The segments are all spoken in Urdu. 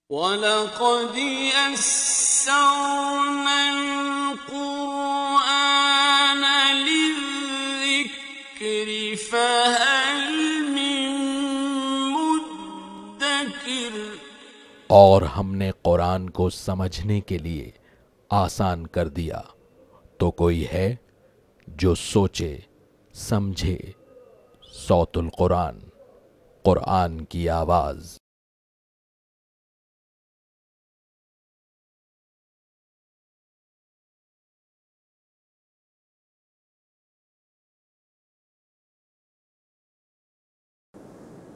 وَلَقَدْ يَسَّرْنَا الْقُرْآنَ لِلذِّكْرِ فَهَلْ مِن مُّدَّكِرٍ، اور ہم نے قرآن کو سمجھنے کے لیے آسان کر دیا، تو کوئی ہے جو سوچے سمجھے۔ صوت القرآن، قرآن کی آواز۔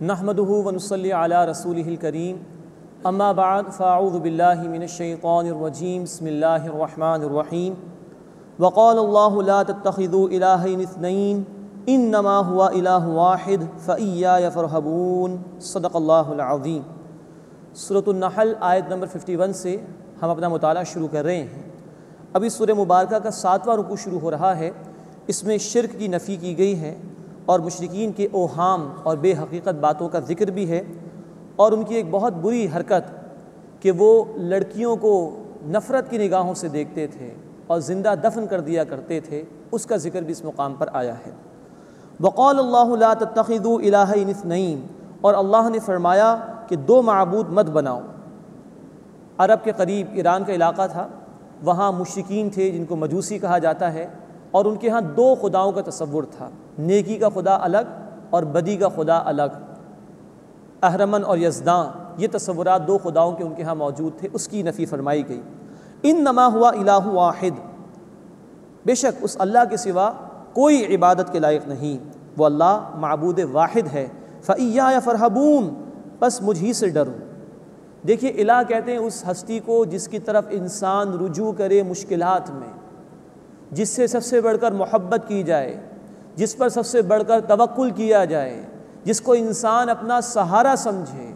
نحمده ونصلي على رسوله الكريم، اما بعد فاعوذ بالله من الشيطان الرجيم، بسم الله الرحمن الرحيم۔ وقال الله لا تتخذوا إلهين اثنين انما هو إله واحد فإياي فارهبون، صدق الله العظيم۔ سورۃ النحل آیت نمبر 51 سے ہم اپنا مطالعہ شروع کر رہے ہیں۔ ابھی سورہ مبارکہ کا 7واں رکوع شروع ہو رہا ہے۔ اس میں شرک کی نفی کی گئی ہے اور مشرکین کے اوہام اور بے حقیقت باتوں کا ذکر بھی ہے، اور ان کی ایک بہت بری حرکت کہ وہ لڑکیوں کو نفرت کی نگاہوں سے دیکھتے تھے اور زندہ دفن کر دیا کرتے تھے، اس کا ذکر بھی اس مقام پر آیا ہے۔ وقال اللہ لا تتخذوا الہین اثنین، اور اللہ نے فرمایا کہ دو معبود مت بناؤ۔ عرب کے قریب ایران کا علاقہ تھا، وہاں مشرکین تھے جن کو مجوسی کہا جاتا ہے، اور ان کے ہاں دو خداؤں کا تصور تھا، نیکی کا خدا الگ اور بدی کا خدا الگ۔ اہرمن اور یزداں، یہ تصورات دو خداؤں کے ان کے ہاں موجود تھے، اس کی نفی فرمائی گئی۔ انما ہوا الہ واحد، بے شک اس اللہ کے سوا کوئی عبادت کے لائق نہیں، وہ اللہ معبود واحد ہے۔ فإیایا فرہبون، بس مجھ ہی سے ڈرو۔ دیکھیے، الہ کہتے ہیں اس ہستی کو جس کی طرف انسان رجوع کرے مشکلات میں، جس سے سب سے بڑھ کر محبت کی جائے، جس پر سب سے بڑھ کر توکل کیا جائے، جس کو انسان اپنا سہارا سمجھے۔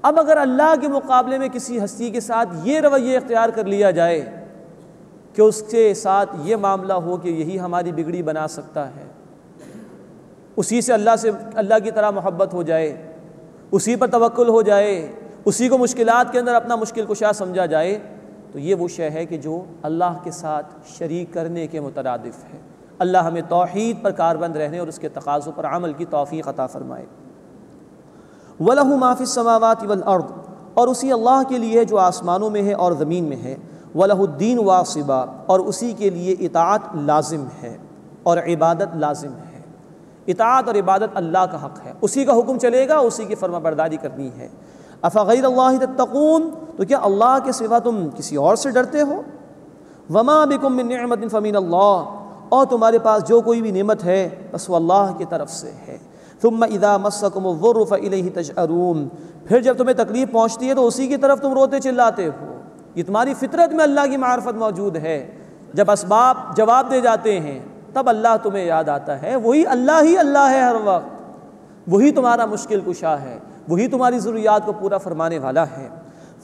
اب اگر اللہ کے مقابلے میں کسی ہستی کے ساتھ یہ رویہ اختیار کر لیا جائے کہ اس کے ساتھ یہ معاملہ ہو کہ یہی ہماری بگڑی بنا سکتا ہے، اسی سے اللہ کی طرح محبت ہو جائے، اسی پر توکل ہو جائے، اسی کو مشکلات کے اندر اپنا مشکل کشا سمجھا جائے، تو یہ وہ شے ہے کہ جو اللہ کے ساتھ شریک کرنے کے مترادف ہے۔ اللہ ہمیں توحید پر کاربند رہنے اور اس کے تقاضوں پر عمل کی توفیق عطا فرمائے۔ وَلَهُ مَا فِي السَّمَاوَاتِ وَالْأَرْضِ، اور اسی اللہ کے لیے جو آسمانوں میں ہے اور زمین میں ہے۔ وَلَهُ الدِّينُ وَاصِبًا، اور اسی کے لیے اطاعت لازم ہے اور عبادت لازم ہے۔ اطاعت اور عبادت اللہ کا حق ہے، اسی کا حکم چلے گا، اسی کی فرما برداری کرنی ہے۔ افغیر اللہ تتقون، تو کیا اللہ کے سوا تم کسی اور سے ڈرتے ہو؟ وما بکم من نعمت فمن اللہ، اور تمہارے پاس جو کوئی بھی نعمت ہے بس وہ اللہ کی طرف سے ہے۔ ثم اذا مسکم الضر فالیہ تجأرون، پھر جب تمہیں تکلیف پہنچتی ہے تو اسی کی طرف تم روتے چلاتے ہو۔ یہ تمہاری فطرت میں اللہ کی معرفت موجود ہے، جب اسباب جواب دے جاتے ہیں تب اللہ تمہیں یاد آتا ہے، وہی اللہ ہی اللہ ہے ہر وقت، وہی تمہارا مشکل کشا ہے، وہی تمہاری ضروریات کو پورا فرمانے والا ہے۔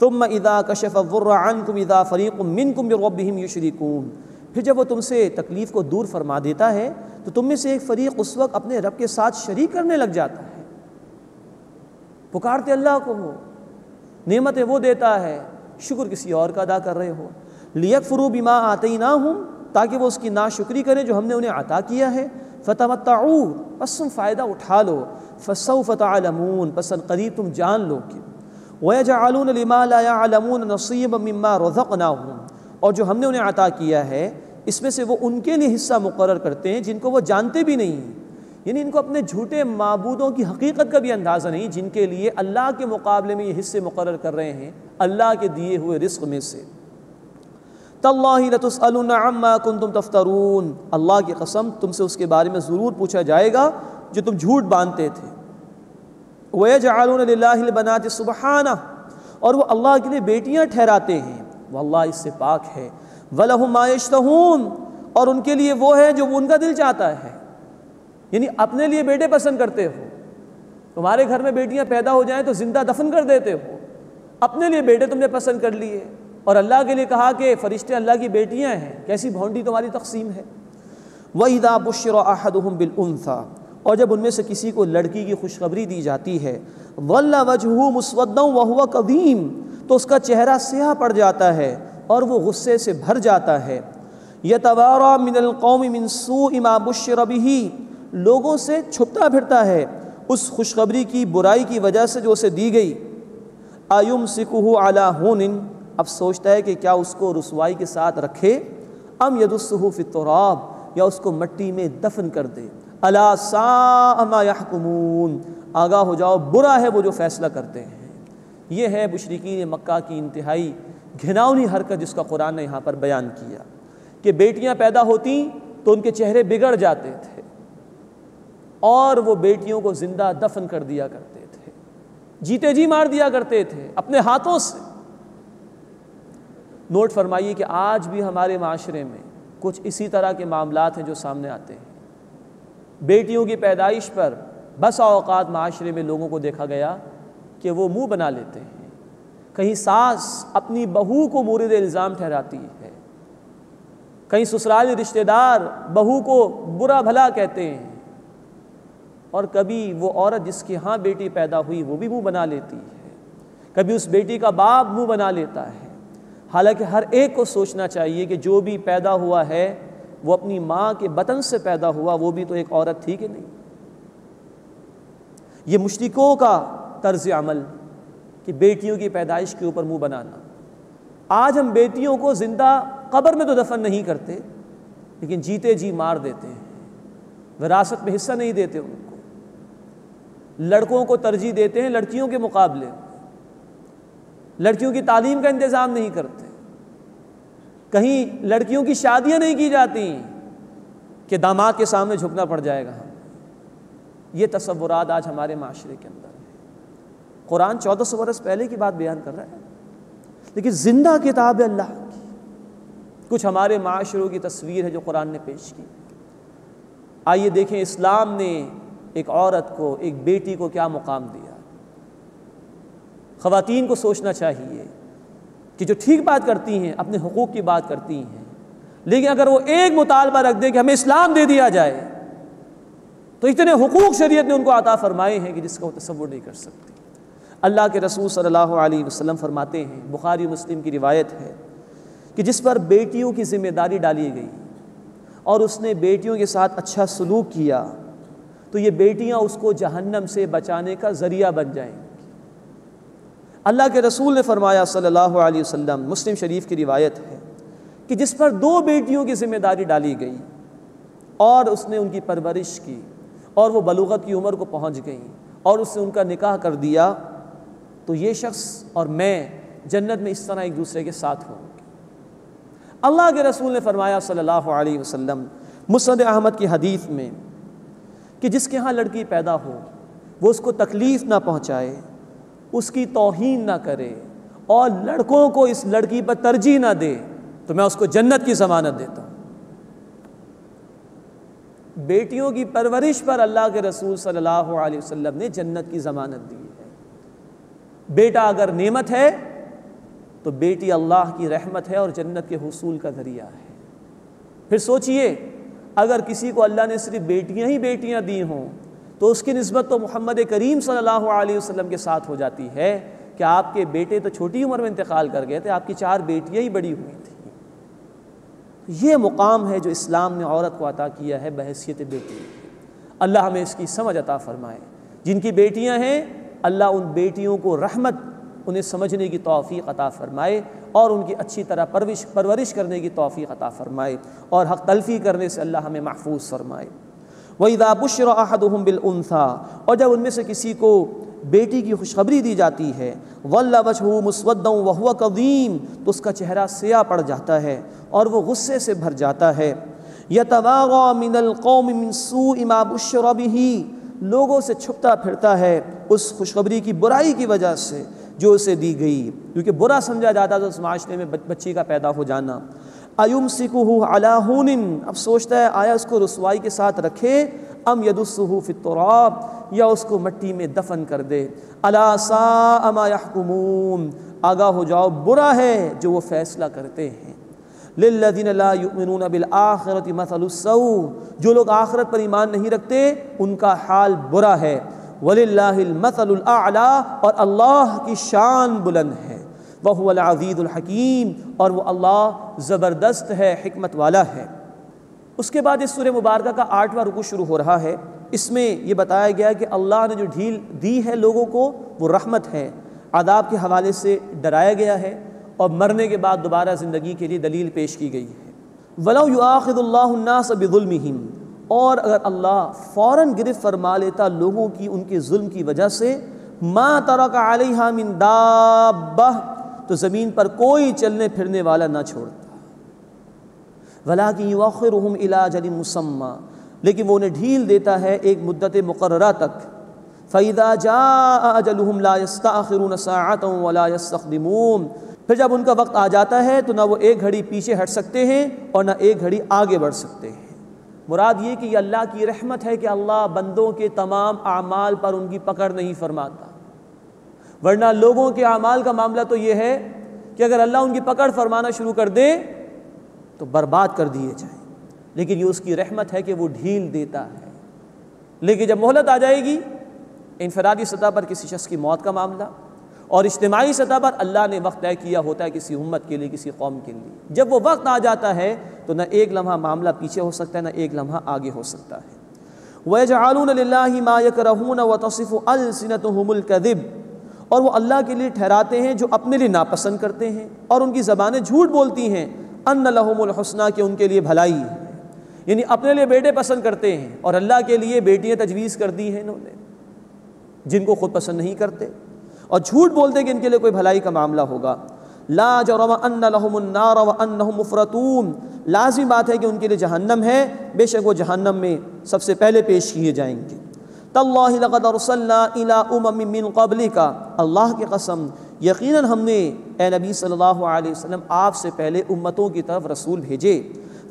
ثم اذا کشف الضر عنکم اذا فریق منکم بربہم یشرکون، پھر جب وہ تم سے تکلیف کو دور فرما دیتا ہے تو تم میں سے ایک فریق اس وقت اپنے رب کے ساتھ شریک کرنے لگ جاتا ہے۔ پکارتے اللہ کو ہو، نعمتیں وہ دیتا ہے، شکر کسی اور کا ادا کر رہے ہو۔ لیکفروا بما آتیناہم، تاکہ وہ اس کی ناشکری کریں جو ہم نے انہیں عطا کیا ہے۔ فتمتعوا، بس تم فائدہ اٹھا لو۔ فسوف تعلمون، پس قریب تم جان لو گے۔ وَيَجْعَلُونَ لِمَا لَا يَعْلَمُونَ نَصِيبًا مِّمَّا رَزَقْنَاهُمْ، اور جو ہم نے انہیں عطا کیا ہے اس میں سے وہ ان کے لیے حصہ مقرر کرتے ہیں جن کو وہ جانتے بھی نہیں، یعنی ان کو اپنے جھوٹے معبودوں کی حقیقت کا بھی اندازہ نہیں، جن کے لیے اللہ کے مقابلے میں یہ حصے مقرر کر رہے ہیں اللہ کے دیے ہوئے رزق میں سے۔ تاللہ لتسألن عما کنتم تفترون، اللہ کی قسم تم سے اس کے بارے میں ضرور پوچھا جائے گا جو تم جھوٹ باندھتے تھے۔ وَيَجْعَلُونَ لِلَّهِ الْبَنَاتِ سُبْحَانَهُ، اور وہ اللہ کے لیے بیٹیاں ٹھہراتے ہیں، وہ اللہ اس سے پاک ہے۔ وَلَهُم مَا يَشْتَهُونَ، اور ان کے لیے وہ ہے جو ان کا دل چاہتا ہے، یعنی اپنے لیے بیٹے پسند کرتے ہو، تمہارے گھر میں بیٹیاں پیدا ہو جائیں تو زندہ دفن کر دیتے ہو، اپنے لیے بیٹے تم نے پسند کر لیے، اور اللہ کے لیے کہا کہ فرشتے اللہ کی بیٹیاں ہیں، کیسی بھونڈی تمہاری تقسیم ہے۔ وَإِذَا بُشِّرَ أَحَدُهُم بِالْأُنثَىٰ، اور جب ان میں سے کسی کو لڑکی کی خوشخبری دی جاتی ہے، ظَلَّ وَجْهُهُ مُسْوَدًّا وَهُوَ كَظِيمٌ، تو تو اس کا چہرہ سیاہ پڑ جاتا ہے اور وہ غصے سے بھر جاتا ہے۔ یتوارا من القوم من سوء ما بشر بہ، لوگوں سے چھپتا پھرتا ہے اس خوشخبری کی برائی کی وجہ سے جو اسے دی گئی۔ ایمسکہ علی ہون، اب سوچتا ہے کہ کیا اس کو رسوائی کے ساتھ رکھے، ام یدسہ فی التراب، یا اس کو مٹی میں دفن کر دے۔ الا ساء ما یحکمون، آگاہ ہو جاؤ برا ہے وہ جو فیصلہ کرتے ہیں۔ یہ ہے مشرکین مکہ کی انتہائی گھناؤنی حرکت جس کا قرآن نے یہاں پر بیان کیا کہ بیٹیاں پیدا ہوتیں تو ان کے چہرے بگڑ جاتے تھے اور وہ بیٹیوں کو زندہ دفن کر دیا کرتے تھے، جیتے جی مار دیا کرتے تھے اپنے ہاتھوں سے۔ نوٹ فرمائیے کہ آج بھی ہمارے معاشرے میں کچھ اسی طرح کے معاملات ہیں جو سامنے آتے ہیں۔ بیٹیوں کی پیدائش پر بسا اوقات معاشرے میں لوگوں کو دیکھا گیا کہ وہ منہ بنا لیتے ہیں۔ کہیں ساس اپنی بہو کو مورد الزام ٹھہراتی ہے، کہیں سسرالی رشتہ دار بہو کو برا بھلا کہتے ہیں، اور کبھی وہ عورت جس کے ہاں بیٹی پیدا ہوئی وہ بھی منہ بنا لیتی ہے، کبھی اس بیٹی کا باپ منہ بنا لیتا ہے۔ حالانکہ ہر ایک کو سوچنا چاہیے کہ جو بھی پیدا ہوا ہے وہ اپنی ماں کے بطن سے پیدا ہوا، وہ بھی تو ایک عورت تھی کہ نہیں۔ یہ مشرکوں کا طرز عمل کہ بیٹیوں کی پیدائش کے اوپر منہ بنانا۔ آج ہم بیٹیوں کو زندہ قبر میں تو دفن نہیں کرتے، لیکن جیتے جی مار دیتے ہیں، وراثت میں حصہ نہیں دیتے ان کو، لڑکوں کو ترجیح دیتے ہیں لڑکیوں کے مقابلے، لڑکیوں کی تعلیم کا انتظام نہیں کرتے، کہیں لڑکیوں کی شادیاں نہیں کی جاتی کہ داماد کے سامنے جھکنا پڑ جائے گا۔ یہ تصورات آج ہمارے معاشرے کے اندر ہیں۔ قرآن 1400 برس پہلے کی بات بیان کر رہا ہے، لیکن زندہ کتاب ہے اللہ کی۔ کچھ ہمارے معاشروں کی تصویر ہے جو قرآن نے پیش کی۔ آئیے دیکھیں اسلام نے ایک عورت کو، ایک بیٹی کو کیا مقام دیا۔ خواتین کو سوچنا چاہیے کہ جو ٹھیک بات کرتی ہیں، اپنے حقوق کی بات کرتی ہیں، لیکن اگر وہ ایک مطالبہ رکھ دیں کہ ہمیں اسلام دے دیا جائے تو اتنے حقوق شریعت نے ان کو عطا فرمائے ہیں کہ جس کا وہ تصور نہیں کر سکتی۔ اللہ کے رسول صلی اللہ علیہ وسلم فرماتے ہیں، بخاری مسلم کی روایت ہے، کہ جس پر بیٹیوں کی ذمہ داری ڈالی گئی اور اس نے بیٹیوں کے ساتھ اچھا سلوک کیا تو یہ بیٹیاں اس کو جہنم سے بچانے کا ذریعہ بن جائیں گی۔ اللہ کے رسول نے فرمایا صلی اللہ علیہ وسلم، مسلم شریف کی روایت ہے، کہ جس پر 2 بیٹیوں کی ذمہ داری ڈالی گئی اور اس نے ان کی پرورش کی اور وہ بلوغت کی عمر کو پہنچ گئیں اور اس نے ان کا نکاح کر دیا تو یہ شخص اور میں جنت میں اس طرح ایک دوسرے کے ساتھ ہوں گے۔ اللہ کے رسول نے فرمایا صلی اللہ علیہ وسلم مسند احمد کی حدیث میں کہ جس کے ہاں لڑکی پیدا ہو وہ اس کو تکلیف نہ پہنچائے، اس کی توہین نہ کرے اور لڑکوں کو اس لڑکی پر ترجیح نہ دے تو میں اس کو جنت کی ضمانت دیتا ہوں۔ بیٹیوں کی پرورش پر اللہ کے رسول صلی اللہ علیہ وسلم نے جنت کی ضمانت دی ہے۔ بیٹا اگر نعمت ہے تو بیٹی اللہ کی رحمت ہے اور جنت کے حصول کا ذریعہ ہے۔ پھر سوچئے اگر کسی کو اللہ نے صرف بیٹیاں ہی بیٹیاں دی ہوں تو اس کی نسبت تو محمد کریم صلی اللہ علیہ وسلم کے ساتھ ہو جاتی ہے کہ آپ کے بیٹے تو چھوٹی عمر میں انتقال کر گئے تھے، آپ کی 4 بیٹیاں ہی بڑی ہوئی تھیں۔ یہ مقام ہے جو اسلام نے عورت کو عطا کیا ہے بحیثیت بیٹی۔ اللہ ہمیں اس کی سمجھ عطا فرمائے۔ جن کی بیٹیاں ہیں اللہ ان بیٹیوں کو رحمت، انہیں سمجھنے کی توفیق عطا فرمائے اور ان کی اچھی طرح پرورش کرنے کی توفیق عطا فرمائے اور حق تلفی کرنے سے اللہ ہمیں محفوظ فرمائے۔ وَإِذَا بُشِّرَ أَحَدُهُمْ بِالْأُنثَىٰ، اور جب ان میں سے کسی کو بیٹی کی خوشخبری دی جاتی ہے، وَلَّ وَجْهُهُ مُسْوَدًّا وَهُوَ كَظِيمٌ، تو اس کا چہرہ سیاہ پڑ جاتا ہے اور وہ غصے سے بھر جاتا ہے۔ يَتَوَارَىٰ مِنَ الْقَوْمِ مِنْ سُوءِ مَا بُشِّرَ بِهِ، لوگوں سے چھپتا پھرتا ہے اس خوشخبری کی برائی کی وجہ سے جو اسے دی گئی، کیونکہ برا سمجھا جاتا تھا اس معاشرے میں بچی کا پیدا ہو جانا۔ ایمسکہ علی ہون، اب سوچتا ہے آیا اس کو رسوائی کے ساتھ رکھے، ام یدسہ فی التراب، یا اس کو مٹی میں دفن کر دے۔ الا ساء ما یحکمون، آگاہ ہو جاؤ برا ہے جو وہ فیصلہ کرتے ہیں۔ للذین لا یؤمنون بالآخرۃ مثل السوء، جو لوگ آخرت پر ایمان نہیں رکھتے ان کا حال برا ہے۔ وللہ المثل الاعلی، اور اللہ کی شان بلند ہے۔ وَهُوَ الْعَزِيزُ الْحَكِيمُ، اور وہ اللہ زبردست ہے، حکمت والا ہے۔ اس کے بعد اس سورہ مبارکہ کا 8واں رکوع شروع ہو رہا ہے۔ اس میں یہ بتایا گیا کہ اللہ نے جو ڈھیل دی ہے لوگوں کو وہ رحمت ہے، عذاب کے حوالے سے ڈرایا گیا ہے، اور مرنے کے بعد دوبارہ زندگی کے لیے دلیل پیش کی گئی ہے۔ وَلَوْ يُؤَاخِذُ اللَّهُ النَّاسَ بِظُلْمِهِمْ، اور اگر اللہ فوراً گرفت فرما لیتا لوگوں کی ان کے ظلم کی وجہ سے، مَا تَرَكَ عَلَيْهَا مِن دَابَّةٍ، تو زمین پر کوئی چلنے پھرنے والا نہ چھوڑتا۔ وَلَٰكِن يُؤَخِّرُهُمْ إِلَىٰ أَجَلٍ مُّسَمًّى، لیکن وہ انہیں ڈھیل دیتا ہے ایک مدت مقررہ تک۔ فَإِذَا جَاءَ أَجَلُهُمْ لَا يَسْتَأْخِرُونَ سَاعَةً وَلَا يَسْتَقْدِمُونَ، پھر جب ان کا وقت آ جاتا ہے تو نہ وہ ایک گھڑی پیچھے ہٹ سکتے ہیں اور نہ ایک گھڑی آگے بڑھ سکتے ہیں۔ مراد یہ کہ یہ اللہ کی رحمت ہے کہ اللہ بندوں کے تمام اعمال پر ان کی پکڑ نہیں فرماتا، ورنہ لوگوں کے اعمال کا معاملہ تو یہ ہے کہ اگر اللہ ان کی پکڑ فرمانا شروع کر دے تو برباد کر دیے جائیں، لیکن یہ اس کی رحمت ہے کہ وہ ڈھیل دیتا ہے۔ لیکن جب مہلت آ جائے گی، انفرادی سطح پر کسی شخص کی موت کا معاملہ، اور اجتماعی سطح پر اللہ نے وقت طے کیا ہوتا ہے کسی امت کے لیے، کسی قوم کے لیے، جب وہ وقت آ جاتا ہے تو نہ ایک لمحہ معاملہ پیچھے ہو سکتا ہے، نہ ایک لمحہ آگے ہو سکتا ہے۔ وَيَجْعَلُونَ لِلَّهِ مَا يَكْرَهُونَ وَتَصِفُ أَلْسِنَتُهُمُ الْكَذِبَ، اور وہ اللہ کے لیے ٹھہراتے ہیں جو اپنے لیے ناپسند کرتے ہیں، اور ان کی زبانیں جھوٹ بولتی ہیں، أَنَّ لَهُمُ الْحُسْنَى، کہ ان کے لیے بھلائی ہے، یعنی اپنے لیے بیٹے پسند کرتے ہیں اور اللہ کے لیے بیٹیاں تجویز کر دی ہیں انہوں نے جن کو خود پسند نہیں کرتے، اور جھوٹ بولتے ہیں کہ ان کے لیے کوئی بھلائی کا معاملہ ہوگا۔ لا جرم ان لهم النار وانهم مفرطون، لازم بات ہے کہ ان کے لیے جہنم ہے، بے شک وہ جہنم میں سب سے پہلے پیش کیے جائیں گے۔ تاللہ لقد ارسلنا الى امم من قبلک، اللہ کی قسم یقیناً ہم نے اے نبی صلی اللہ علیہ وسلم آپ سے پہلے امتوں کی طرف رسول بھیجے۔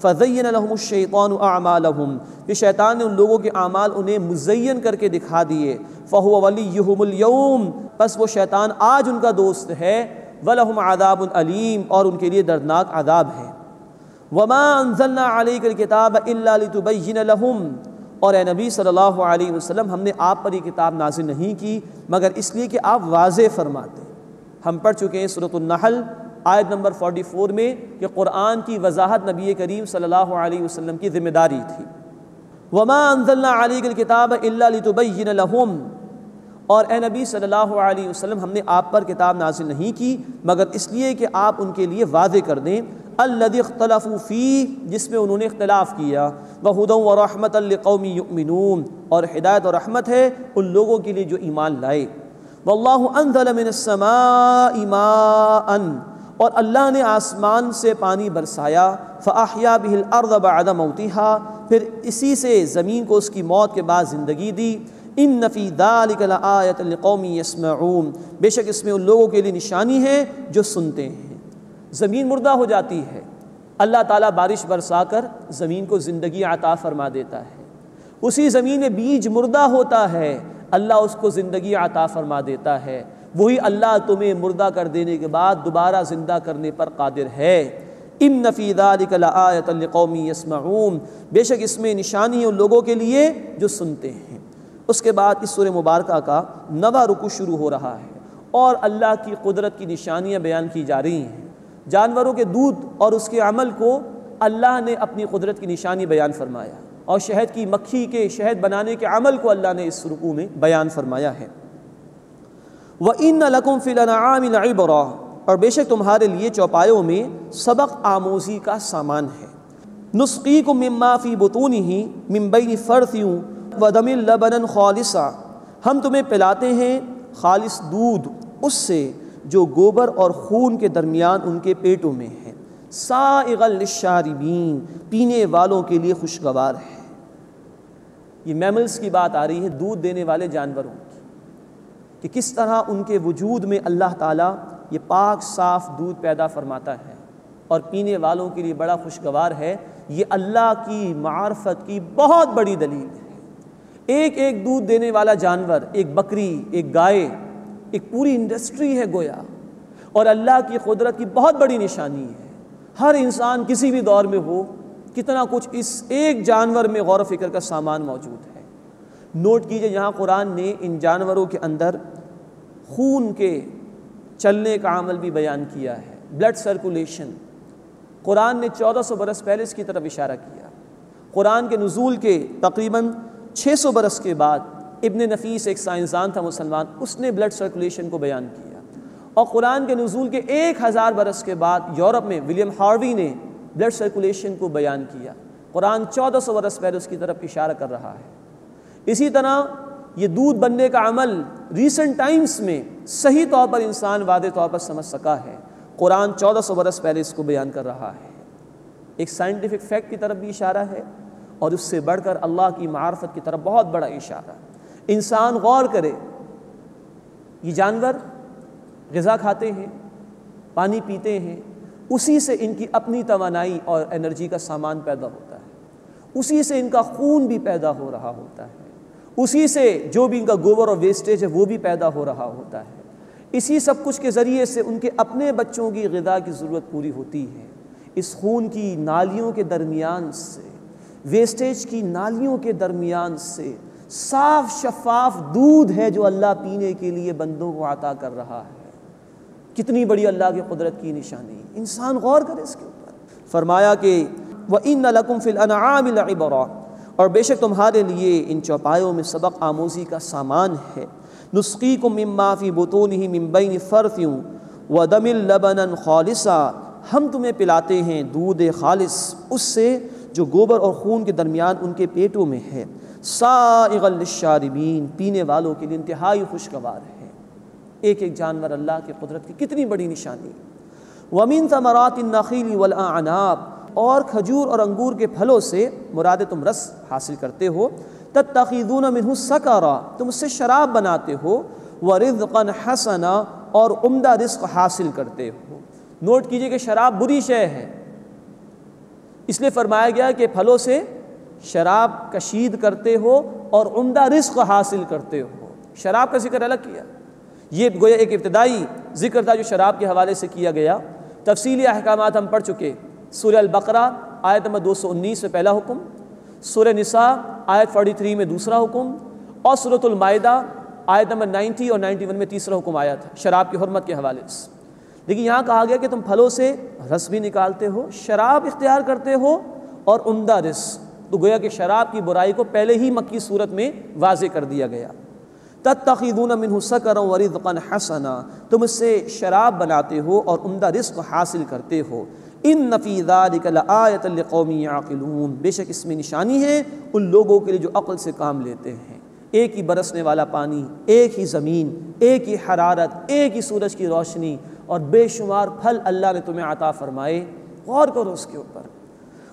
فزین لهم الشیطان اعمالهم، کہ شیطان نے ان لوگوں کے اعمال انہیں مزین کر کے دکھا دیے۔ فهو ولیہم اليوم، پس وہ شیطان آج ان کا دوست ہے۔ وَلَهُمْ عَذَابٌ علیم، اور ان کے لیے دردناک عذاب ہے۔ وَمَا أَنزَلْنَا عَلَيْكَ الْكِتَابَ إِلَّا لِتُبَيِّنَ لَهُمْ، اور اے نبی صلی اللہ علیہ وسلم ہم نے آپ پر یہ کتاب نازل نہیں کی مگر اس لیے کہ آپ واضح فرماتے۔ ہم پڑھ چکے ہیں سورۃ النحل آیت نمبر 44 میں کہ قرآن کی وضاحت نبی کریم صلی اللہ علیہ وسلم کی ذمہ داری تھی۔ وَمَا أَنزَلْنَا عَلَيْكَ الْكِتَابَ إِلَّا لِتُبَيِّنَ لَهُمْ، اور اے نبی صلی اللہ علیہ وسلم ہم نے آپ پر کتاب نازل نہیں کی مگر اس لیے کہ آپ ان کے لیے واضح کر دیں الذی اختلفوا فیہ، جس میں انہوں نے اختلاف کیا، وہدی ورحمۃ لقوم یؤمنون، اور ہدایت اور رحمت ہے ان لوگوں کے لیے جو ایمان لائے۔ واللہ انزل من السماء ماء، اور اللہ نے آسمان سے پانی برسایا، فاحیا بہ الارض بعد موتها، پھر اسی سے زمین کو اس کی موت کے بعد زندگی دی۔ ان فی ذلک لآیۃ لقوم یسمعون، بے شک اس میں ان لوگوں کے لیے نشانی ہے جو سنتے ہیں۔ زمین مردہ ہو جاتی ہے، اللہ تعالیٰ بارش برسا کر زمین کو زندگی عطا فرما دیتا ہے۔ اسی زمین میں بیج مردہ ہوتا ہے، اللہ اس کو زندگی عطا فرما دیتا ہے۔ وہی اللہ تمہیں مردہ کر دینے کے بعد دوبارہ زندہ کرنے پر قادر ہے۔ ان فی ذلک لآیۃ لقوم یسمعون، بے شک اس میں نشانی ہے ان لوگوں کے لیے جو سنتے ہیں۔ اس کے بعد اس سورہ مبارکہ کا 9واں رکوع شروع ہو رہا ہے اور اللہ کی قدرت کی نشانیاں بیان کی جا رہی ہیں۔ جانوروں کے دودھ اور اس کے عمل کو اللہ نے اپنی قدرت کی نشانی بیان فرمایا، اور شہد کی مکھی کے شہد بنانے کے عمل کو اللہ نے اس رکوع میں بیان فرمایا ہے۔ وَإِنَّ لَكُمْ فِي الْأَنْعَامِ لَعِبْرَةً، اور بے شک تمہارے لیے چوپایوں میں سبق آموزی کا سامان ہے۔ نُسْقِيكُم مِّمَّا فِي بُطُونِهِ مِن بَيْنِ فَرْثٍ وَدَمٍ لَبَنًا خَالِصًا، ہم تمہیں پلاتے ہیں خالص دودھ اس سے جو گوبر اور خون کے درمیان ان کے پیٹوں میں ہے، سائغا للشاربین، پینے والوں کے لیے خوشگوار ہے۔ یہ میملز کی بات آ رہی ہے، دودھ دینے والے جانوروں کی، کہ کس طرح ان کے وجود میں اللہ تعالیٰ یہ پاک صاف دودھ پیدا فرماتا ہے اور پینے والوں کے لیے بڑا خوشگوار ہے۔ یہ اللہ کی معرفت کی بہت بڑی دلیل ہے۔ ایک ایک دودھ دینے والا جانور، ایک بکری، ایک گائے، ایک پوری انڈسٹری ہے گویا، اور اللہ کی قدرت کی بہت بڑی نشانی ہے۔ ہر انسان کسی بھی دور میں ہو، کتنا کچھ اس ایک جانور میں غور و فکر کا سامان موجود ہے۔ نوٹ کیجئے، یہاں قرآن نے ان جانوروں کے اندر خون کے چلنے کا عمل بھی بیان کیا ہے، بلڈ سرکولیشن۔ قرآن نے 1400 برس پہلے اس کی طرف اشارہ کیا۔ قرآن کے نزول کے تقریباً 600 برس کے بعد ابن نفیس ایک سائنسدان تھا مسلمان، اس نے بلڈ سرکولیشن کو بیان کیا، اور قرآن کے نزول کے 1000 برس کے بعد یورپ میں ولیم ہاروی نے بلڈ سرکولیشن کو بیان کیا۔ قرآن 1400 برس پہلے اس کی طرف اشارہ کر رہا ہے۔ اسی طرح یہ دودھ بننے کا عمل ریسنٹ ٹائمز میں صحیح طور پر انسان واضح طور پر سمجھ سکا ہے، قرآن 1400 برس پہلے اس کو بیان کر رہا ہے۔ ایک سائنٹیفک فیکٹ کی طرف بھی اشارہ ہے، اور اس سے بڑھ کر اللہ کی معرفت کی طرف بہت بڑا اشارہ۔ انسان غور کرے، یہ جانور غذا کھاتے ہیں، پانی پیتے ہیں، اسی سے ان کی اپنی توانائی اور انرجی کا سامان پیدا ہوتا ہے، اسی سے ان کا خون بھی پیدا ہو رہا ہوتا ہے، اسی سے جو بھی ان کا گوبر اور ویسٹیج ہے وہ بھی پیدا ہو رہا ہوتا ہے، اسی سب کچھ کے ذریعے سے ان کے اپنے بچوں کی غذا کی ضرورت پوری ہوتی ہے۔ اس خون کی نالیوں کے درمیان سے، ویسٹیج کی نالیوں کے درمیان سے صاف شفاف دودھ ہے جو اللہ پینے کے لیے بندوں کو عطا کر رہا ہے۔ کتنی بڑی اللہ کی قدرت کی نشانی، انسان غور کرے اس کے اوپر۔ فرمایا کہ وَإِنَّ لَكُمْ فِي الْأَنْعَامِ لَعِبْرَةً، اور بے شک تمہارے لیے ان چوپایوں میں سبق آموزی کا سامان ہے۔ نُسْقِيكُم مِّمَّا فِي بُطُونِهِ مِن بَيْنِ فَرْثٍ وَدَمٍ لَبَنًا خَالِصًا، ہم تمہیں پلاتے ہیں دودھ خالص اس سے جو گوبر اور خون کے درمیان ان کے پیٹوں میں ہے، سائغا للشاربین، پینے والوں کے لیے انتہائی خوشگوار ہے۔ ایک ایک جانور اللہ کی قدرت کی کتنی بڑی نشانی۔ وَمِن ثَمَرَاتِ النَّخِيلِ وَالْأَعْنَابِ، اور کھجور اور انگور کے پھلوں سے مراد تم رس حاصل کرتے ہو، تَتَّخِذُونَ مِنْهُ سَكَرًا، تم اس سے شراب بناتے ہو، وَرِزْقًا حَسَنًا، اور عمدہ رزق حاصل کرتے ہو۔ نوٹ کیجئے کہ شراب بری شے ہے، اس لیے فرمایا گیا کہ پھلوں سے شراب کشید کرتے ہو اور عمدہ رزق حاصل کرتے ہو۔ شراب کا ذکر الگ کیا، یہ گویا ایک ابتدائی ذکر تھا جو شراب کے حوالے سے کیا گیا۔ تفصیلی احکامات ہم پڑھ چکے، سورہ البقرہ آیت نمبر 219 میں پہلا حکم، سورہ نساء آیت 43 میں دوسرا حکم، اور سورۃ المائدہ آیت نمبر 90 اور 91 میں تیسرا حکم آیا تھا شراب کی حرمت کے حوالے سے۔ لیکن یہاں کہا گیا کہ تم پھلوں سے رس بھی نکالتے ہو، شراب اختیار کرتے ہو اور عمدہ رزق، تو گویا کہ شراب کی برائی کو پہلے ہی مکی صورت میں واضح کر دیا گیا۔ تَتَّخِذُونَ مِنْهُ سَكَرًا وَرِزْقًا حَسَنًا، تم اس سے شراب بناتے ہو اور عمدہ رزق حاصل کرتے ہو۔ إِنَّ فِي ذَلِكَ لَآيَةً لِقَوْمٍ يَعْقِلُونَ، بے شک اس میں نشانی ہے ان لوگوں کے لیے جو عقل سے کام لیتے ہیں۔ ایک ہی برسنے والا پانی، ایک ہی زمین، ایک ہی حرارت، ایک ہی سورج کی روشنی، اور بے شمار پھل اللہ نے تمہیں عطا فرمائے، غور کرو اس کے اوپر۔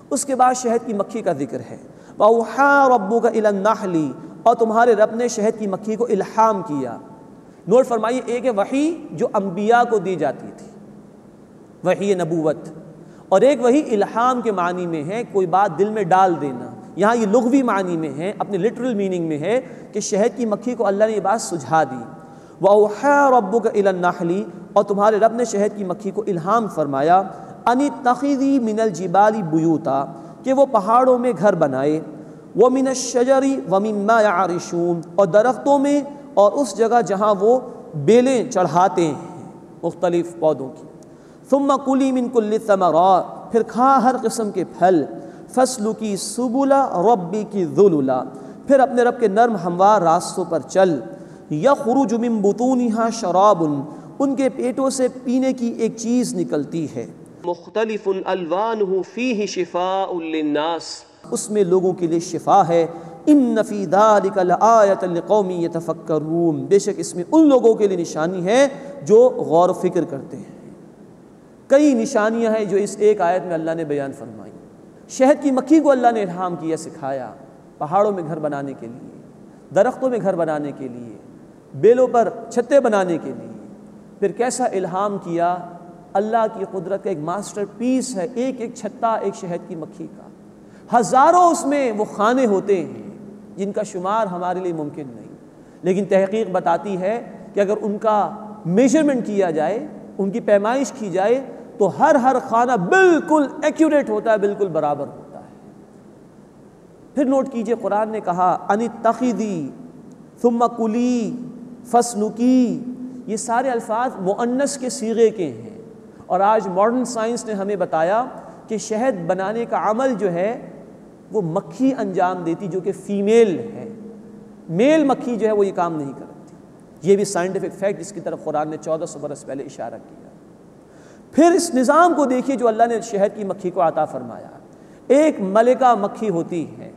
اس کے بعد شہد کی مکھی کا ذکر ہے، وَأَوْحَىٰ رَبُّكَ إِلَى النَّحْلِ، اور تمہارے رب نے شہد کی مکھی کو الہام کیا۔ نوٹ فرمائیے، ایک ہے وحی جو انبیاء کو دی جاتی تھی، وحی نبوت، اور ایک وحی الہام کے معنی میں ہے، کوئی بات دل میں ڈال دینا۔ یہاں یہ لغوی معنی میں ہے، اپنے لٹرل میننگ میں ہے کہ شہد کی مکھی کو اللہ نے یہ بات سجھا دی۔ وَأَوْحَىٰ رَبُّكَ إِلَى النَّحْلِ، اور تمہارے رب نے شہد کی مکھی کو الہام فرمایا، أَنِ اتَّخِذِي مِنَ الْجِبَالِ بُيُوتًا، کہ وہ پہاڑوں میں گھر بنائے، وَمِنَ الشَّجَرِ وَمِمَّا يَعْرِشُونَ، اور درختوں میں اور اس جگہ جہاں وہ بیلیں چڑھاتے ہیں مختلف پودوں کی۔ ثُمَّ كُلِي مِن كُلِّ الثَّمَرَاتِ، پھر کھا ہر قسم کے پھل، فَاسْلُكِي سُبُلَ رَبِّكِ ذُلُلًا، پھر اپنے رب کے نرم ہموار راستوں پر چل، يَخْرُجُ مِن بُطُونِهَا شَرَابٌ، ان کے پیٹوں سے پینے کی ایک چیز نکلتی ہے، مختلف الوانہ فیہ شفاء للناس، اس میں لوگوں کے لیے شفا ہے۔ ان فی ذلک لآیۃ لقوم یتفکرون، بے شک اس میں ان لوگوں کے لیے نشانی ہے جو غور و فکر کرتے ہیں۔ کئی نشانیاں ہیں جو اس ایک آیت میں اللہ نے بیان فرمائی۔ شہد کی مکھی کو اللہ نے الہام کیا، سکھایا، پہاڑوں میں گھر بنانے کے لیے، درختوں میں گھر بنانے کے لیے، بیلوں پر چھتے بنانے کے لیے۔ پھر کیسا الہام کیا، اللہ کی قدرت کا ایک ماسٹر پیس ہے، ایک ایک چھتا ایک شہد کی مکھی کا، ہزاروں اس میں وہ خانے ہوتے ہیں جن کا شمار ہمارے لیے ممکن نہیں، لیکن تحقیق بتاتی ہے کہ اگر ان کا میجرمنٹ کیا جائے، ان کی پیمائش کی جائے تو ہر خانہ بالکل ایکوریٹ ہوتا ہے، بالکل برابر ہوتا ہے۔ پھر نوٹ کیجئے، قرآن نے کہا ان اتخذی ثم کلی فاسلکی، یہ سارے الفاظ مؤنث کے صیغے کے ہیں، اور آج ماڈرن سائنس نے ہمیں بتایا کہ شہد بنانے کا عمل جو ہے وہ مکھی انجام دیتی جو کہ فیمیل ہے، میل مکھی جو ہے وہ یہ کام نہیں کرتی۔ یہ بھی سائنٹیفک فیکٹ جس کی طرف قرآن نے 1400 برس پہلے اشارہ کیا۔ پھر اس نظام کو دیکھیے جو اللہ نے شہد کی مکھی کو عطا فرمایا۔ ایک ملکہ مکھی ہوتی ہے،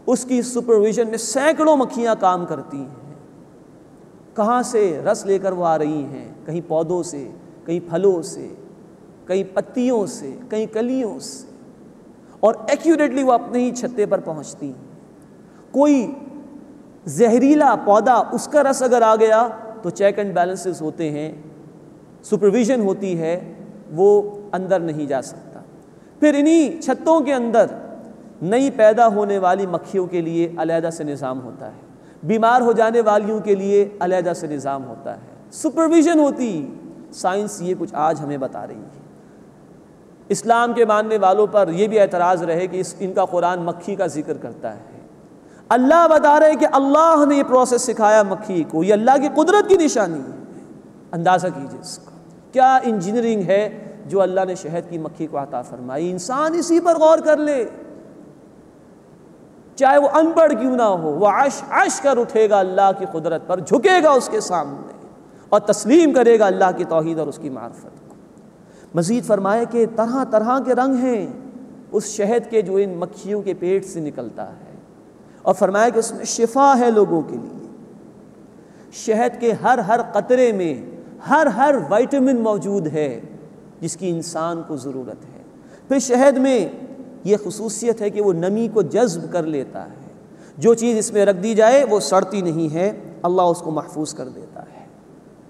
اس کی سپرویژن میں سینکڑوں مکھیاں کام کرتی ہیں۔ کہاں سے رس لے کر وہ آ رہی ہیں؟ کہیں پودوں سے، کہیں پھلوں سے، کہیں پتیوں سے، کہیں کلیوں سے، اور ایکیوریٹلی وہ اپنے ہی چھتے پر پہنچتی ہیں۔ کوئی زہریلا پودا اس کا رس اگر آ گیا تو چیک اینڈ بیلنسز ہوتے ہیں، سپرویژن ہوتی ہے، وہ اندر نہیں جا سکتا۔ پھر انہی چھتوں کے اندر نئی پیدا ہونے والی مکھیوں کے لیے علیحدہ سے نظام ہوتا ہے، بیمار ہو جانے والیوں کے لیے علیحدہ سے نظام ہوتا ہے، سپرویژن ہوتی۔ سائنس یہ کچھ آج ہمیں بتا رہی ہے۔ اسلام کے ماننے والوں پر یہ بھی اعتراض رہے کہ ان کا قرآن مکھی کا ذکر کرتا ہے۔ اللہ بتا رہے کہ اللہ نے یہ پروسیس سکھایا مکھی کو، یہ اللہ کی قدرت کی نشانی ہے۔ اندازہ کیجئے اس کا کیا انجینئرنگ ہے جو اللہ نے شہد کی مکھی کو عطا فرمائی۔ انسان اسی پر غور کر لے، چاہے وہ ان پڑھ کیوں نہ ہو، وہ عش کر اٹھے گا اللہ کی قدرت پر، جھکے گا اس کے سامنے اور تسلیم کرے گا اللہ کی توحید اور اس کی معرفت کو۔ مزید فرمائے کہ طرح طرح کے رنگ ہیں اس شہد کے جو ان مکھیوں کے پیٹ سے نکلتا ہے، اور فرمایا کہ اس میں شفا ہے لوگوں کے لیے۔ شہد کے ہر قطرے میں ہر وائٹامن موجود ہے جس کی انسان کو ضرورت ہے۔ پھر شہد میں یہ خصوصیت ہے کہ وہ نمی کو جذب کر لیتا ہے، جو چیز اس میں رکھ دی جائے وہ سڑتی نہیں ہے، اللہ اس کو محفوظ کر دیتا ہے۔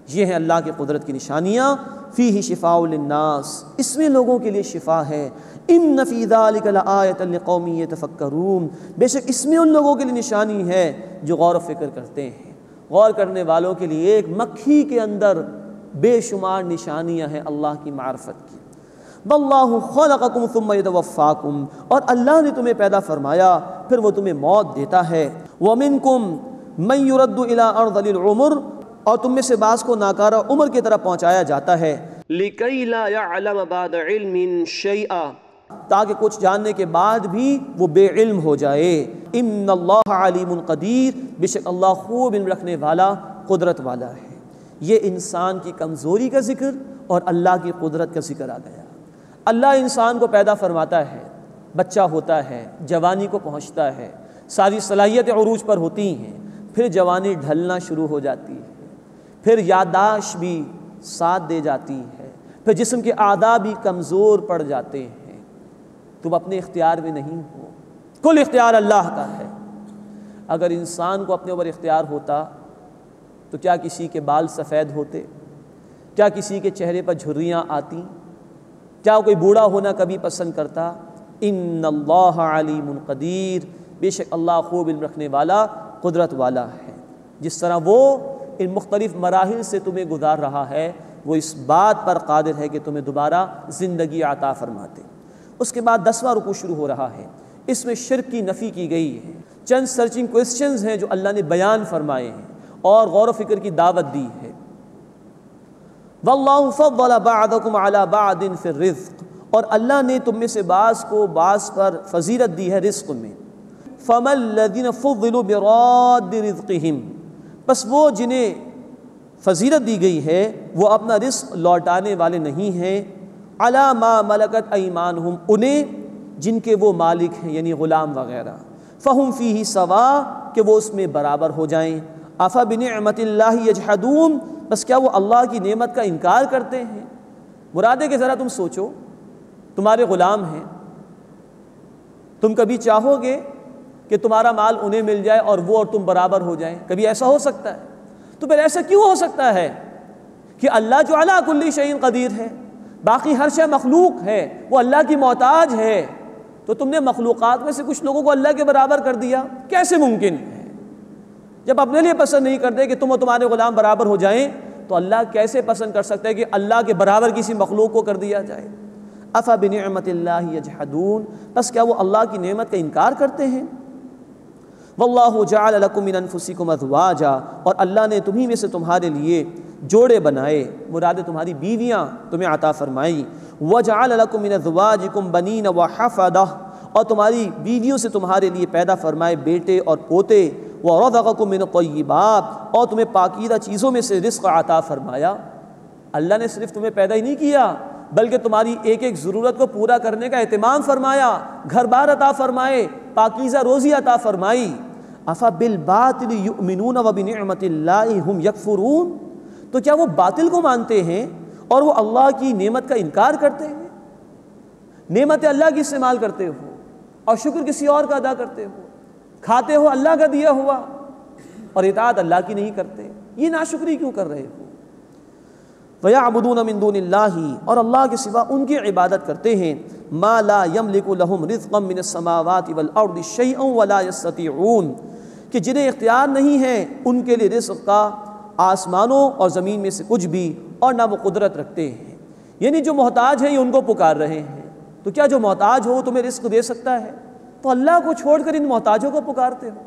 یہ ہے اللہ کی قدرت کی نشانیاں۔ فیہ شفاء للناس، اس میں لوگوں کے لیے شفا ہے۔ ان فی ذلک لآیۃ لقوم یتفکرون، بے شک اس میں ان لوگوں کے لیے نشانی ہے جو غور و فکر کرتے ہیں۔ غور کرنے والوں کے لیے ایک مکھی کے اندر بے شمار نشانیاں ہیں اللہ کی معرفت کی۔ واللہ خلقکم ثم یتوفاکم، اور اللہ نے تمہیں پیدا فرمایا پھر وہ تمہیں موت دیتا ہے۔ ومنکم من یرد الی ارذل العمر، اور تم میں سے بعض کو ناکارہ عمر کی طرف پہنچایا جاتا ہے۔ لکی لا یعلم بعد علم شیئا، تاکہ کچھ جاننے کے بعد بھی وہ بے علم ہو جائے۔ ان اللہ علیم قدیر، بے شک اللہ خوب علم رکھنے والا، قدرت والا ہے۔ یہ انسان کی کمزوری کا ذکر اور اللہ کی قدرت کا ذکر آ گیا۔ اللہ انسان کو پیدا فرماتا ہے، بچہ ہوتا ہے، جوانی کو پہنچتا ہے، ساری صلاحیتیں عروج پر ہوتی ہیں، پھر جوانی ڈھلنا شروع ہو جاتی ہے، پھر یادداشت بھی ساتھ دے جاتی ہے، پھر جسم کے اعضاء بھی کمزور پڑ جاتے ہیں۔ تم اپنے اختیار میں نہیں ہو، کل اختیار اللہ کا ہے۔ اگر انسان کو اپنے اوپر اختیار ہوتا تو کیا کسی کے بال سفید ہوتے؟ کیا کسی کے چہرے پر جھریاں آتی؟ کیا کوئی بوڑھا ہونا کبھی پسند کرتا؟ ان اللہ علیم قدیر، بے شک اللہ خوب علم رکھنے والا، قدرت والا ہے۔ جس طرح وہ ان مختلف مراحل سے تمہیں گزار رہا ہے، وہ اس بات پر قادر ہے کہ تمہیں دوبارہ زندگی عطا فرماتے۔ اس کے بعد 10واں رکوع شروع ہو رہا ہے، اس میں شرک کی نفی کی گئی ہے۔ چند سرچنگ کوئسچنز ہیں جو اللہ نے بیان فرمائے ہیں اور غور و فکر کی دعوت دی ہے۔ واللہ فضل بعضکم علی بعض فی الرزق، اور اللہ نے تم میں سے بعض کو بعض پر فضیلت دی ہے رزق میں۔ فما الذین فضلوا براد رزقہم، بس وہ جنہیں فضیلت دی گئی ہے وہ اپنا رزق لوٹانے والے نہیں ہیں، علی ما ملکت ایمانہم، انہیں جن کے وہ مالک ہیں یعنی غلام وغیرہ، فہم فیہ سوا، کہ وہ اس میں برابر ہو جائیں۔ افبنعمت اللہ یجحدون، بس کیا وہ اللہ کی نعمت کا انکار کرتے ہیں؟ مراد ہے کہ ذرا تم سوچو، تمہارے غلام ہیں، تم کبھی چاہو گے کہ تمہارا مال انہیں مل جائے اور وہ اور تم برابر ہو جائیں؟ کبھی ایسا ہو سکتا ہے؟ تو پھر ایسا کیوں ہو سکتا ہے کہ اللہ جو علی کل شیء قدیر ہے، باقی ہر شے مخلوق ہے، وہ اللہ کی محتاج ہے، تو تم نے مخلوقات میں سے کچھ لوگوں کو اللہ کے برابر کر دیا؟ کیسے ممکن ہے؟ جب اپنے لیے پسند نہیں کرتے کہ تم اور تمہارے غلام برابر ہو جائیں، تو اللہ کیسے پسند کر سکتا ہے کہ اللہ کے برابر کسی مخلوق کو کر دیا جائے؟ افبنعمت اللہ یجحدون، بس کیا وہ اللہ کی نعمت کا انکار کرتے ہیں؟ واللہ جعل لکم من انفسکم ازواجا، اور اللہ نے تمہیں میں سے تمہارے لیے جوڑے بنائے، مراد تمہاری بیویاں تمہیں عطا فرمائیں، وَجَعَلَ لَكُم مِّنْ أَزْوَاجِكُمْ بَنِينَ وَحَفَدَةً، اور تمہاری بیویوں سے تمہارے لیے پیدا فرمائے بیٹے اور پوتے، وَرَزَقَكُم مِّنَ الطَّيِّبَاتِ، اور تمہیں پاکیزہ چیزوں میں سے رزق عطا فرمایا۔ اللہ نے صرف تمہیں پیدا ہی نہیں کیا بلکہ تمہاری ایک ایک ضرورت کو پورا کرنے کا اہتمام فرمایا، گھر بار عطا فرمائے، پاکیزہ روزی عطا فرمائی۔ أَفَبِالْبَاطِلِ يُؤْمِنُونَ وَبِنِعْمَةِ اللَّهِ هُمْ يَكْفُرُونَ، تو کیا وہ باطل کو مانتے ہیں اور وہ اللہ کی نعمت کا انکار کرتے ہیں؟ نعمت اللہ کی استعمال کرتے ہو اور شکر کسی اور کا ادا کرتے ہو، کھاتے ہو اللہ کا دیا ہوا اور اطاعت اللہ کی نہیں کرتے، یہ ناشکری کیوں کر رہے ہو؟ وَيَعْبُدُونَ مِن دُونِ اللَّهِ، اور اللہ کے سوا ان کی عبادت کرتے ہیں، مَا لَا يَمْلِكُ لَهُمْ رِزْقًا مِّنَ السَّمَاوَاتِ وَالْأَرْضِ شَيْئًا وَلَا يَسْتَطِيعُونَ، کہ جنہیں اختیار نہیں ہے ان کے لیے رزق کا آسمانوں اور زمین میں سے کچھ بھی، اور نہ وہ قدرت رکھتے ہیں۔ یعنی جو محتاج ہیں یہ ان کو پکار رہے ہیں، تو کیا جو محتاج ہو تمہیں رزق دے سکتا ہے؟ تو اللہ کو چھوڑ کر ان محتاجوں کو پکارتے ہو۔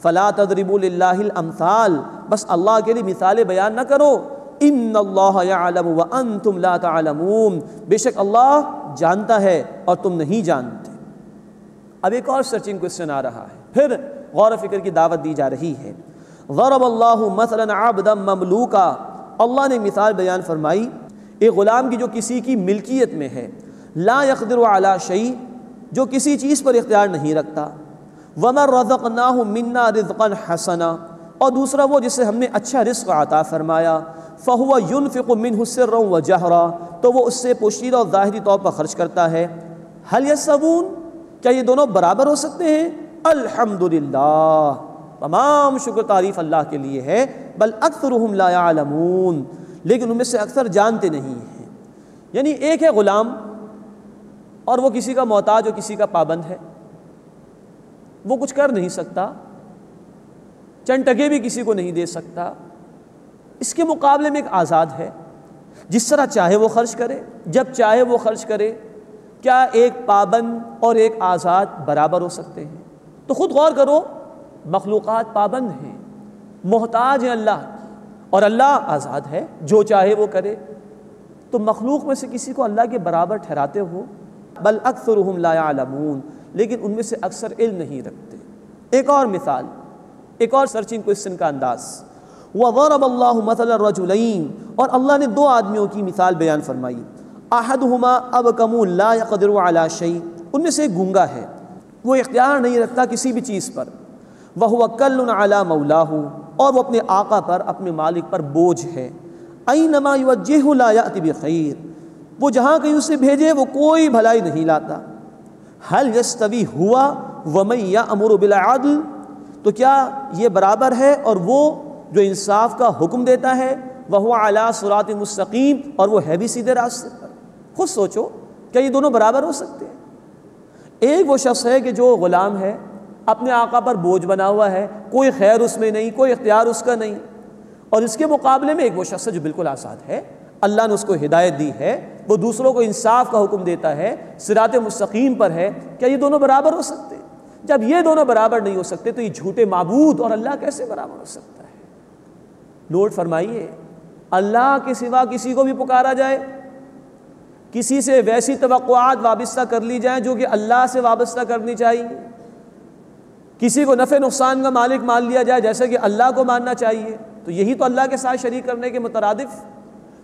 فَلَا تَضْرِبُوا لِلَّهِ الْأَمْثَالَ، بس اللہ کے لیے مثالیں بیان نہ کرو۔ ان اللہ یعلم وانتم لا تعلمون، بے شک اللہ جانتا ہے اور تم نہیں جانتے۔ اب ایک اور سرچنگ کوسچن آ رہا ہے، پھر غور و فکر کی دعوت دی جا رہی ہے۔ ضرب اللہ مثلا عبدا مملوکا، اللہ نے مثال بیان فرمائی ایک غلام کی جو کسی کی ملکیت میں ہے، لا يقدر علی شیء، جو کسی چیز پر اختیار نہیں رکھتا، ومن رزقناہ منا رزقا حسنا، اور دوسرا وہ جسے ہم نے اچھا رزق عطا فرمایا، فہو ينفق منہ سرا وجہرا، تو وہ اس سے پوشیدہ اور ظاہری طور پر خرچ کرتا ہے۔ هل يستوون، کیا یہ دونوں برابر ہو سکتے ہیں؟ الحمدللہ، تمام شکر تعریف اللہ کے لیے ہے، بل اکثرهم لا يعلمون، لیکن ان میں سے اکثر جانتے نہیں ہیں۔ یعنی ایک ہے غلام اور وہ کسی کا محتاج اور کسی کا پابند ہے، وہ کچھ کر نہیں سکتا، چند ٹکے بھی کسی کو نہیں دے سکتا۔ اس کے مقابلے میں ایک آزاد ہے، جس طرح چاہے وہ خرچ کرے، جب چاہے وہ خرچ کرے۔ کیا ایک پابند اور ایک آزاد برابر ہو سکتے ہیں؟ تو خود غور کرو، مخلوقات پابند ہیں، محتاج ہیں اللہ کی، اور اللہ آزاد ہے، جو چاہے وہ کرے۔ تو مخلوق میں سے کسی کو اللہ کے برابر ٹھہراتے ہو؟ بل اکثرهم لا يعلمون، لیکن ان میں سے اکثر علم نہیں رکھتے۔ ایک اور مثال، ایک اور سرچنگ کوسچن کا انداز، وَضَرَبَ اللَّهُ مَثَلَ الرَّجُلَيْنِ، اور اللہ نے دو آدمیوں کی مثال بیان فرمائی، أَحَدُهُمَا أَبْكَمُ لَا يَقْدِرُ عَلَى شَيْءٍ، ان میں سے ایک گونگا ہے، وہ اختیار نہیں رکھتا کسی بھی چیز پر، وَهُوَ كَلٌّ عَلَى مَوْلَاهُ، اور وہ اپنے آقا پر، اپنے مالک پر بوجھ ہے، أَيْنَمَا يُوَجِّهُ لَا يَأْتِ بِخَيْرٍ، وہ جہاں کہیں اسے بھیجے وہ کوئی بھلائی نہیں لاتا۔ هَلْ يَسْتَوِي هُوَ وَمَن يَأْمُرُ بِالْعَدْلِ، تو کیا یہ برابر ہے اور وہ جو انصاف کا حکم دیتا ہے، وَهُوَ عَلَى صِرَاطٍ مُسْتَقِيمٍ، اور وہ ہے بھی سیدھے راستے پر۔ خود سوچو، کیا یہ دونوں برابر ہو سکتے ہیں؟ ایک وہ شخص ہے کہ جو غلام ہے، اپنے آقا پر بوجھ بنا ہوا ہے، کوئی خیر اس میں نہیں، کوئی اختیار اس کا نہیں، اور اس کے مقابلے میں ایک وہ شخص ہے جو بالکل آزاد ہے، اللہ نے اس کو ہدایت دی ہے، وہ دوسروں کو انصاف کا حکم دیتا ہے، صراط مستقیم پر ہے۔ کیا یہ دونوں برابر ہو سکتے ہیں؟ جب یہ دونوں برابر نہیں ہو سکتے تو یہ جھوٹے معبود اور اللہ کیسے برابر ہو سکتا ہے؟ نوٹ فرمائیے، اللہ کے سوا کسی کو بھی پکارا جائے، کسی سے ویسی توقعات وابستہ کر لی جائیں جو کہ اللہ سے وابستہ کرنی چاہیے، کسی کو نفع نقصان کا مالک مان لیا جائے جیسے کہ اللہ کو ماننا چاہیے، تو یہی تو اللہ کے ساتھ شریک کرنے کے مترادف۔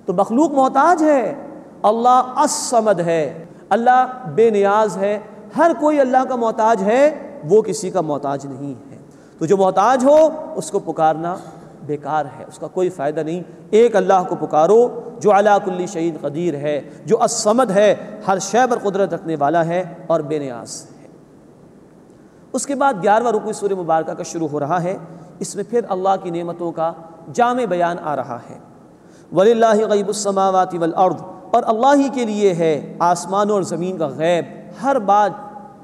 تو مخلوق محتاج ہے، اللہ الصمد ہے، اللہ بے نیاز ہے، ہر کوئی اللہ کا محتاج ہے، وہ کسی کا محتاج نہیں ہے۔ تو جو محتاج ہو اس کو پکارنا بیکار ہے، اس کا کوئی فائدہ نہیں۔ ایک اللہ کو پکارو جو علی کل شیء قدیر ہے، جو الصمد ہے، ہر شے پر قدرت رکھنے والا ہے اور بے نیاز ہے۔ اس کے بعد 11واں رکوع سورہ مبارکہ کا شروع ہو رہا ہے، اس میں پھر اللہ کی نعمتوں کا جامع بیان آ رہا ہے۔ وَلِلَّهِ غَيْبُ السَّمَاوَاتِ وَالْأَرْضِ، اور اللہ ہی کے لیے ہے آسمانوں اور زمین کا غیب، ہر بات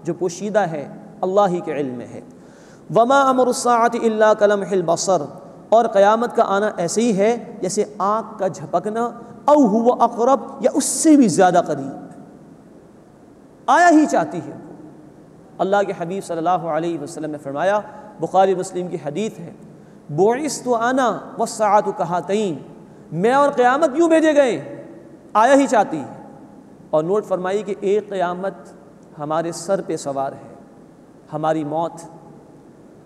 جو پوشیدہ ہے اللہ ہی کے علم میں ہے۔ وَمَا أَمْرُ السَّاعَةِ إِلَّا كَلَمْحِ الْبَصَرِ، اور قیامت کا آنا ایسے ہی ہے جیسے آنکھ کا جھپکنا، او هو اقرب، یا اس سے بھی زیادہ قریب، آیا ہی چاہتی ہے۔ اللہ کے حبیب صلی اللہ علیہ وسلم نے فرمایا، بخاری مسلم کی حدیث ہے، بعثت انا والساعة كهاتین، میں اور قیامت کیوں بھیجے گئے؟ آیا ہی چاہتی ہے۔ اور نوٹ فرمائیے کہ ایک قیامت ہمارے سر پہ سوار ہے، ہماری موت۔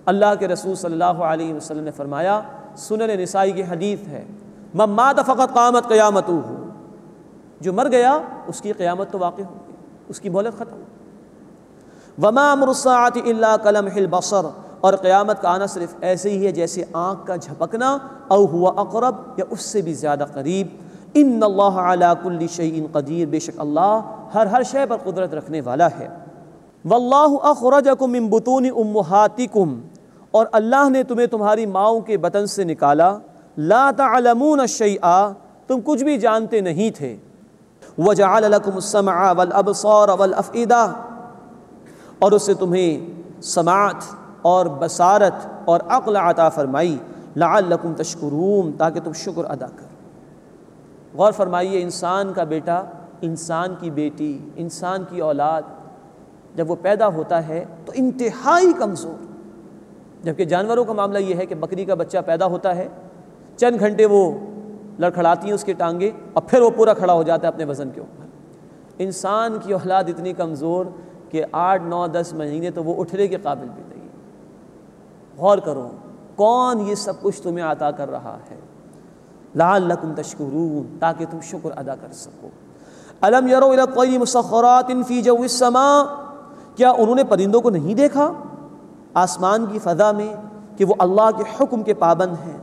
اللہ کے رسول صلی اللہ علیہ وسلم نے فرمایا، سنن نسائی کی حدیث ہے، من مات فقط قامت قیامتہ، جو مر گیا اس کی قیامت تو واقع ہوگی، اس کی مہلت ختم۔ وما امر الساعۃ الا کلمح البصر، اور قیامت کا آنا صرف ایسے ہی ہے جیسے آنکھ کا جھپکنا، او ہوا اقرب، یا اس سے بھی زیادہ قریب۔ ان اللہ علی کل شیء قدیر، بے شک اللہ ہر شے پر قدرت رکھنے والا ہے۔ واللہ اخرجکم من بطون امہاتکم، اور اللہ نے تمہیں تمہاری ماؤں کے بطن سے نکالا، لا تعلمون شیئا، تم کچھ بھی جانتے نہیں تھے، وجعل لکم السمع والابصار والافئدہ، اور اس سے تمہیں سماعت اور بصارت اور عقل عطا فرمائی، لعلکم تشکرون، تاکہ تم شکر ادا کرو۔ غور فرمائیے، انسان کا بیٹا، انسان کی بیٹی، انسان کی اولاد جب وہ پیدا ہوتا ہے تو انتہائی کمزور، جبکہ جانوروں کا معاملہ یہ ہے کہ بکری کا بچہ پیدا ہوتا ہے، چند گھنٹے وہ لڑکھڑاتی ہیں اس کی ٹانگیں، اور پھر وہ پورا کھڑا ہو جاتا ہے اپنے وزن کے اوپر۔ انسان کی اولاد اتنی کمزور کہ 8 9 10 مہینے تو وہ اٹھنے کے قابل بھی نہیں۔ غور کرو، کون یہ سب کچھ تمہیں عطا کر رہا ہے؟ لعلکم تشکرون، تاکہ تم شکر ادا کر سکو۔ الم یروا الی الطیر مسخرات فی جو السماء، کیا انہوں نے پرندوں کو نہیں دیکھا آسمان کی فضا میں کہ وہ اللہ کے حکم کے پابند ہیں؟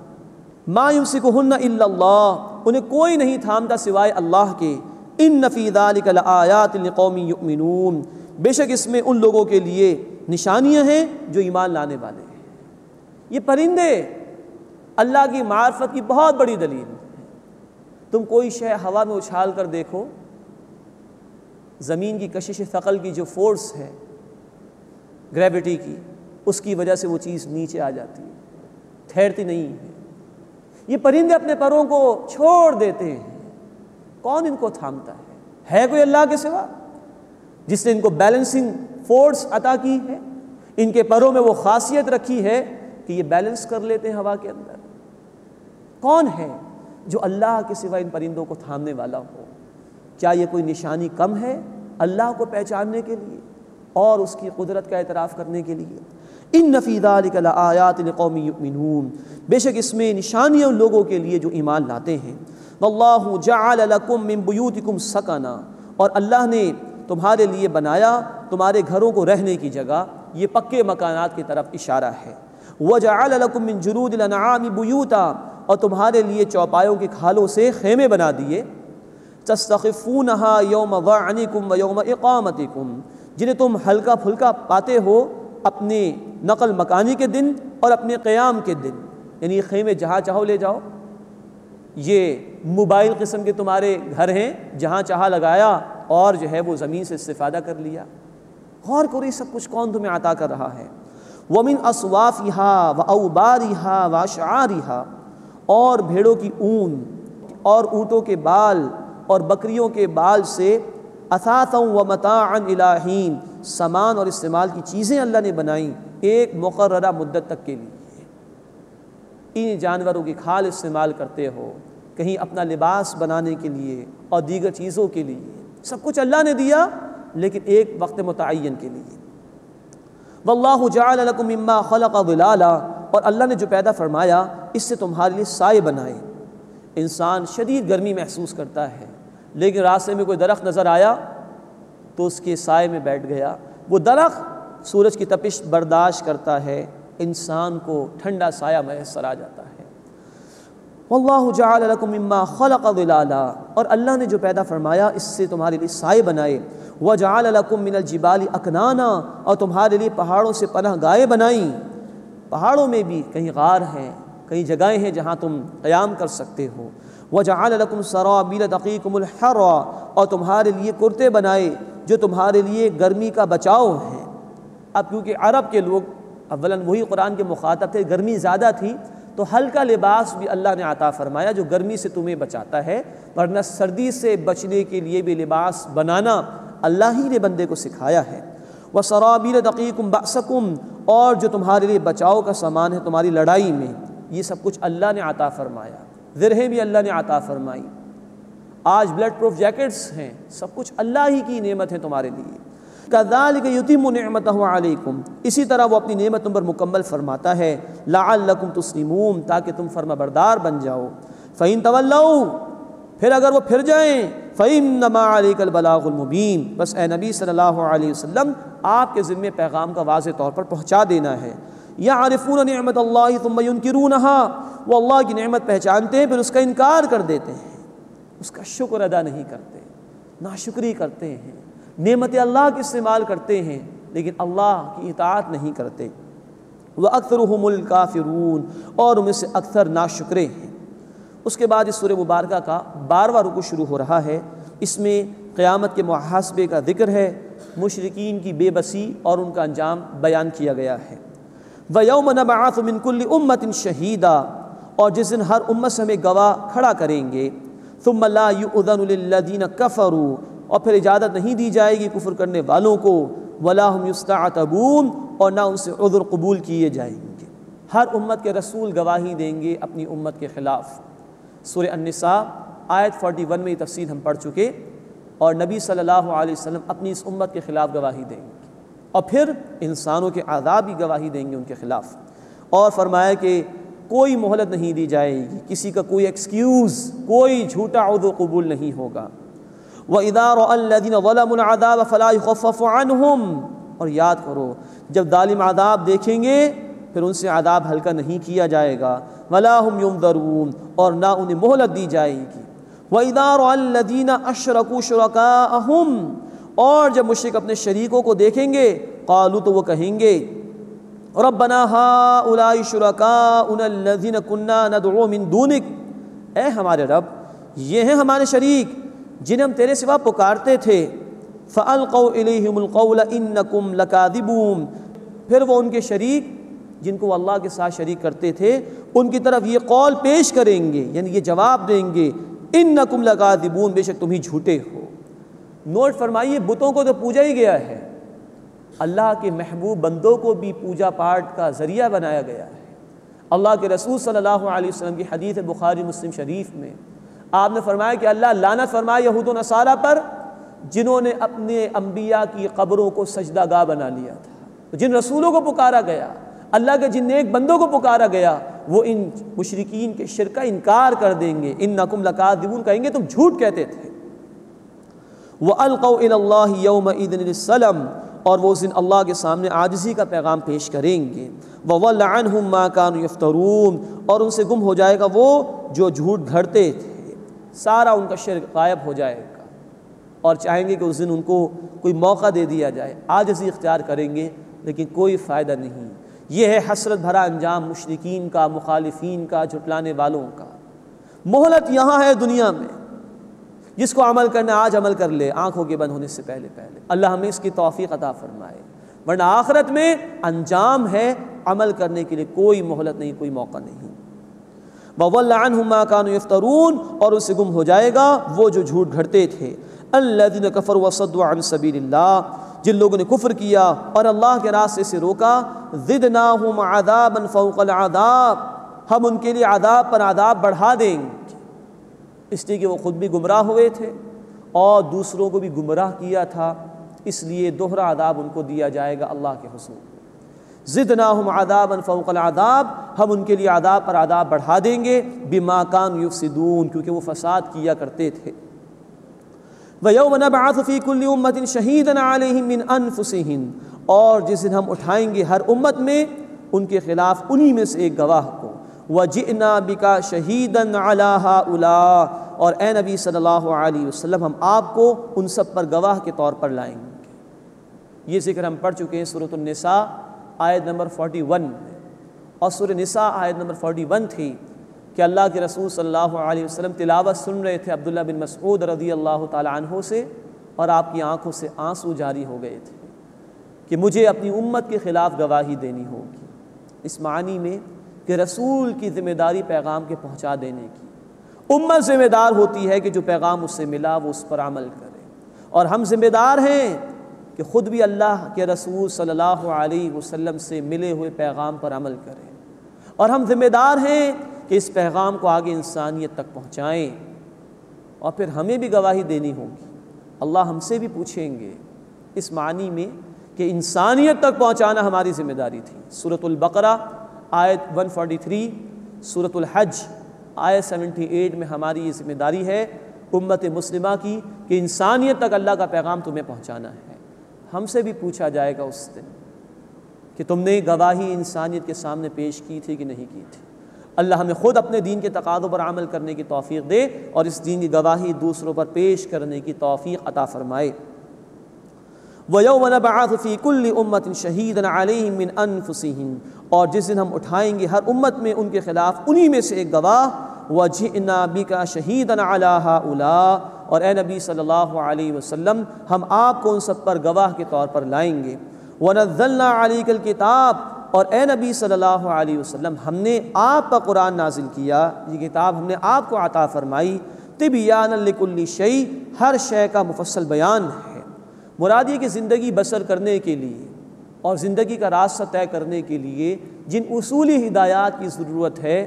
ما یمسکہن الا اللہ، انہیں کوئی نہیں تھامتا سوائے اللہ کے۔ ان فی ذلک لآیات لقوم یؤمنون، بے شک اس میں ان لوگوں کے لیے نشانیاں ہیں جو ایمان لانے والے ہیں۔ یہ پرندے اللہ کی معرفت کی بہت بڑی دلیل ہے۔ تم کوئی شے ہوا میں اچھال کر دیکھو، زمین کی کشش ثقل کی جو فورس ہے، گریوٹی کی، اس کی وجہ سے وہ چیز نیچے آ جاتی ہے، ٹھہرتی نہیں ہے۔ یہ پرندے اپنے پروں کو چھوڑ دیتے ہیں، کون ان کو تھامتا ہے کوئی اللہ کے سوا جس نے ان کو بیلنسنگ فورس عطا کی ہے؟ ان کے پروں میں وہ خاصیت رکھی ہے کہ یہ بیلنس کر لیتے ہیں ہوا کے اندر۔ کون ہے جو اللہ کے سوا ان پرندوں کو تھامنے والا ہو؟ کیا یہ کوئی نشانی کم ہے اللہ کو پہچاننے کے لیے اور اس کی قدرت کا اعتراف کرنے کے لیے؟ ان فی ذلک لآیات لقوم یؤمنون، بے شک اس میں نشانیاں ان لوگوں کے لیے جو ایمان لاتے ہیں۔ واللہ جعل لکم من بیوتکم سکنا، اور اللہ نے تمہارے لیے بنایا تمہارے گھروں کو رہنے کی جگہ، یہ پکے مکانات کی طرف اشارہ ہے۔ وجعل لکم من جلود الانعام بیوتا، اور تمہارے لیے چوپایوں کی کھالوں سے خیمے بنا دیے۔ تستخفونہا یوم ظعنکم و یوم اقامتکم، جنہیں تم ہلکا پھلکا پاتے ہو اپنے نقل مکانی کے دن اور اپنے قیام کے دن، یعنی یہ خیمے جہاں چاہو لے جاؤ، یہ موبائل قسم کے تمہارے گھر ہیں، جہاں چاہا لگایا اور جو ہے وہ زمین سے استفادہ کر لیا۔ غور کرو یہ سب کچھ کون تمہیں عطا کر رہا ہے۔ وَمِنْ أَصْوَافِهَا وَأَوْبَارِهَا وَأَشْعَارِهَا، اور بھیڑوں کی اون اور اونٹوں کے بال اور بکریوں کے بال سے اثاثا ومتاعا الی حین، سامان اور استعمال کی چیزیں اللہ نے بنائیں ایک مقررہ مدت تک کے لیے۔ ان جانوروں کی کھال استعمال کرتے ہو کہیں اپنا لباس بنانے کے لیے اور دیگر چیزوں کے لیے، سب کچھ اللہ نے دیا لیکن ایک وقت متعین کے لیے۔ واللہ جعل لکم مما خلق ظلالا، اور اللہ نے جو پیدا فرمایا اس سے تمہارے لیے سائے بنائے۔ انسان شدید گرمی محسوس کرتا ہے، لیکن راستے میں کوئی درخت نظر آیا تو اس کے سائے میں بیٹھ گیا۔ وہ درخت سورج کی تپش برداشت کرتا ہے، انسان کو ٹھنڈا سایہ میسر آ جاتا ہے۔ واللہ جعل لکم مما خلق ظلالا، اور اللہ نے جو پیدا فرمایا اس سے تمہارے لیے سائے بنائے۔ وجعل لکم من الجبال اکنانا، اور تمہارے لیے پہاڑوں سے پناہ گاہیں بنائیں۔ پہاڑوں میں بھی کہیں غار ہیں، کئی جگہیں ہیں جہاں تم قیام کر سکتے ہو۔ وجعل لکم سرابیل تقیکم الحر، اور تمہارے لیے کرتے بنائے جو تمہارے لیے گرمی کا بچاؤ ہیں۔ اب کیونکہ عرب کے لوگ اولاً وہی قرآن کے مخاطب تھے، گرمی زیادہ تھی تو ہلکا لباس بھی اللہ نے عطا فرمایا جو گرمی سے تمہیں بچاتا ہے، ورنہ سردی سے بچنے کے لیے بھی لباس بنانا اللہ ہی نے بندے کو سکھایا ہے۔ وَسَرَابِيلَ تَقِيكُمْ بَأْسَكُمْ، اور جو تمہارے لیے بچاؤ کا سامان ہے تمہاری لڑائی میں، یہ سب کچھ اللہ نے عطا فرمایا۔ زرہیں بھی اللہ نے عطا فرمائی، آج بلڈ پروف جیکٹس ہیں، سب کچھ اللہ ہی کی نعمت ہے تمہارے لیے۔ کذالک یتم نعمتہ علیکم، اسی طرح وہ اپنی نعمت تم پر مکمل فرماتا ہے، لعلکم تسلمون، تاکہ تم فرما بردار بن جاؤ۔ فإن تولوا، پھر اگر وہ پھر جائیں، فإنما علیک البلاغ المبین، بس اے نبی صلی اللہ علیہ وسلم آپ کے ذمے پیغام کا واضح طور پر پہنچا دینا ہے۔ یعرفون نعمت اللہ ثم ینکرونہا، وہ اللہ کی نعمت پہچانتے ہیں پھر اس کا انکار کر دیتے ہیں، اس کا شکر ادا نہیں کرتے، ناشکری کرتے ہیں، نعمت اللہ کی استعمال کرتے ہیں لیکن اللہ کی اطاعت نہیں کرتے۔ وَأَكْثَرُهُمُ الْكَافِرُونَ، اور ان میں سے اکثر ناشکرے ہیں۔ اس کے بعد اس سورہ مبارکہ کا 12واں رکوع شروع ہو رہا ہے، اس میں قیامت کے محاسبے کا ذکر ہے، مشرکین کی بے بسی اور ان کا انجام بیان کیا گیا ہے۔ وَيَوْمَ نَبْعَثُ مِن كُلِّ أُمَّةٍ شَهِيدًا، اور جس دن ہر امت سے ہمیں گواہ کھڑا کریں گے۔ ثُمَّ لَا يُؤْذَنُ لِلَّذِينَ كَفَرُوا، اور پھر اجازت نہیں دی جائے گی کفر کرنے والوں کو، وَلَا هُمْ يُسْتَعْتَبُونَ، اور نہ ان سے عذر قبول کیے جائیں گے۔ ہر امت کے رسول گواہی دیں گے اپنی امت کے خلاف۔ سورہ النساء آیت 41 میں یہ تفصیل ہم پڑھ چکے، اور نبی صلی اللہ علیہ وسلم اپنی اس امت کے خلاف گواہی دیں گے، اور پھر انسانوں کے عذاب بھی گواہی دیں گے ان کے خلاف۔ اور فرمایا کہ کوئی مہلت نہیں دی جائے گی، کسی کا کوئی ایکسکیوز، کوئی جھوٹا عذر قبول نہیں ہوگا۔ وَإِذَا رَأَى الَّذِينَ ظَلَمُوا الْعَذَابَ فَلَا يُخَفَّفُ عَنْهُمْ، اور یاد کرو جب ظالم عذاب دیکھیں گے پھر ان سے عذاب ہلکا نہیں کیا جائے گا۔ وَلَا هُمْ يُنظَرُونَ، اور نہ انہیں مہلت دی جائے گی۔ وَإِذَا رَأَى الَّذِينَ أَشْرَكُوا شُرَكَاءَهُمْ، اور جب مشرک اپنے شریکوں کو دیکھیں گے، قالوا، تو وہ کہیں گے، ربنا هؤلاء شركاؤنا الذين كنا ندعو من دونك، اے ہمارے رب یہ ہیں ہمارے شریک جنہیں ہم تیرے سوا پکارتے تھے۔ فَأَلْقَوْا إِلَيْهِمُ الْقَوْلَ إِنَّكُمْ لَكَاذِبُونَ، پھر وہ ان کے شریک جن کو اللہ کے ساتھ شریک کرتے تھے ان کی طرف یہ قول پیش کریں گے، یعنی یہ جواب دیں گے، إِنَّكُمْ لَكَاذِبُونَ، بے شک تم ہی جھوٹے ہو۔ نوٹ فرمائیے، بتوں کو تو پوجا ہی گیا ہے، اللہ کے محبوب بندوں کو بھی پوجا پاٹ کا ذریعہ بنایا گیا ہے۔ اللہ کے رسول صلی اللہ علیہ وسلم کی حدیث بخاری مسلم شریف میں آپ نے فرمایا کہ اللہ لعنت فرمائے یہود و نصارہ پر جنہوں نے اپنے انبیاء کی قبروں کو سجدہ گاہ بنا لیا تھا۔ جن رسولوں کو پکارا گیا، اللہ کے جن نیک بندوں کو پکارا گیا، وہ ان مشرکین کے شرک کا انکار کر دیں گے، انکم لکاذبون کہیں گے تم جھوٹ کہتے تھے۔ وَأَلْقَوْا إِلَى اللَّهِ يَوْمَئِذٍ السَّلَمَ، اور وہ اس دن اللہ کے سامنے عاجزی کا پیغام پیش کریں گے۔ وَضَلَّ عَنْهُمْ مَا كَانُوا يَفْتَرُونَ، اور ان سے گم ہو جائے گا وہ جو جھوٹ گھڑتے تھے، سارا ان کا شرک غائب ہو جائے گا، اور چاہیں گے کہ اس دن ان کو کوئی موقع دے دیا جائے، عاجزی اختیار کریں گے لیکن کوئی فائدہ نہیں۔ یہ ہے حسرت بھرا انجام مشرکین کا، مخالفین کا، جھٹلانے والوں کا۔ مہلت یہاں ہے دنیا میں، جس کو عمل کرنا آج عمل کر لے، آنکھوں کے بند ہونے سے پہلے اللہ ہمیں اس کی توفیق عطا فرمائے، ورنہ آخرت میں انجام ہے، عمل کرنے کے لیے کوئی مہلت نہیں، کوئی موقع نہیں۔ وَضَلَّ عَنْهُمْ مَا كَانُوا يَفْتَرُونَ، اور اس سے گم ہو جائے گا وہ جو جھوٹ گھڑتے تھے۔ الَّذِينَ كَفَرُوا وَصَدُّوا عَنْ سَبِيلِ اللَّهِ، جن لوگوں نے کفر کیا اور اللہ کے راستے سے روکا، زِدْنَاهُمْ عَذَابًا فَوْقَ الْعَذَابِ، ہم ان کے لیے عذاب پر عذاب بڑھا دیں گے، اس لیے کہ وہ خود بھی گمراہ ہوئے تھے اور دوسروں کو بھی گمراہ کیا تھا، اس لیے دوہرا عذاب ان کو دیا جائے گا اللہ کے حضور۔ زدناہم عذابا فوق العذاب، ہم ان کے لیے عذاب پر عذاب بڑھا دیں گے، بما کانوا یفسدون، کیونکہ وہ فساد کیا کرتے تھے۔ وَيَوْمَ نَبْعَثُ فِي كُلِّ أُمَّةٍ شَهِيدًا عَلَيْهِمْ مِنْ أَنفُسِهِمْ، اور جس دن ہم اٹھائیں گے ہر امت میں ان کے خلاف انہی میں سے ایک گواہ کو۔ وَجِئْنَا بِكَ شَهِيدًا عَلَى هَؤُلَاءِ، اور اے نبی صلی اللہ علیہ وسلم ہم آپ کو ان سب پر گواہ کے طور پر لائیں گے۔ یہ ذکر ہم پڑھ چکے ہیں سورۃ النساء آیت نمبر 41 میں، اور سورۃ النساء آیت نمبر 41 تھی کہ اللہ کے رسول صلی اللہ علیہ وسلم تلاوت سن رہے تھے عبداللہ بن مسعود رضی اللہ تعالی عنہ سے، اور آپ کی آنکھوں سے آنسو جاری ہو گئے تھے کہ مجھے اپنی امت کے خلاف گواہی دینی ہوگی، اس معنی میں کہ رسول کی ذمہ داری پیغام کے پہنچا دینے کی، امت ذمہ دار ہوتی ہے کہ جو پیغام اس سے ملا وہ اس پر عمل کرے، اور ہم ذمہ دار ہیں کہ خود بھی اللہ کے رسول صلی اللہ علیہ وسلم سے ملے ہوئے پیغام پر عمل کریں، اور ہم ذمہ دار ہیں کہ اس پیغام کو آگے انسانیت تک پہنچائیں، اور پھر ہمیں بھی گواہی دینی ہوگی، اللہ ہم سے بھی پوچھیں گے، اس معنی میں کہ انسانیت تک پہنچانا ہماری ذمہ داری تھی۔ سورۃ البقرہ آیت 143، سورۃ الحج آیت 78 میں ہماری یہ ذمہ داری ہے امت مسلمہ کی کہ انسانیت تک اللہ کا پیغام تمہیں پہنچانا ہے۔ ہم سے بھی پوچھا جائے گا اس دن کہ تم نے گواہی انسانیت کے سامنے پیش کی تھی کہ نہیں کی تھی۔ اللہ ہمیں خود اپنے دین کے تقاضوں پر عمل کرنے کی توفیق دے اور اس دین کی گواہی دوسروں پر پیش کرنے کی توفیق عطا فرمائے۔ وَيَوْمَ نَبْعَثُ فِي كُلِّ أُمَّةٍ شَهِيدًا عَلَيْهِمْ مِنْ أَنفُسِهِمْ، اور جس دن ہم اٹھائیں گے ہر امت میں ان کے خلاف انہی میں سے ایک گواہ، وَجِئْنَا بِكَ شَهِيدًا عَلَىٰ هَؤُلَاءِ، اور اے نبی صلی اللہ علیہ وسلم ہم آپ کو ان سب پر گواہ کے طور پر لائیں گے۔ وَنَزَّلْنَا عَلَيْكَ الْكِتَابَ، اور اے نبی صلی اللہ علیہ وسلم ہم نے آپ پر قرآن نازل کیا، یہ کتاب ہم نے آپ کو عطا فرمائی، تِبْيَانًا لِكُلِّ شَيْءٍ، ہر شے کا مفصل بیان ہے۔ مراد یہ کہ زندگی بسر کرنے کے لیے اور زندگی کا راستہ طے کرنے کے لیے جن اصولی ہدایات کی ضرورت ہے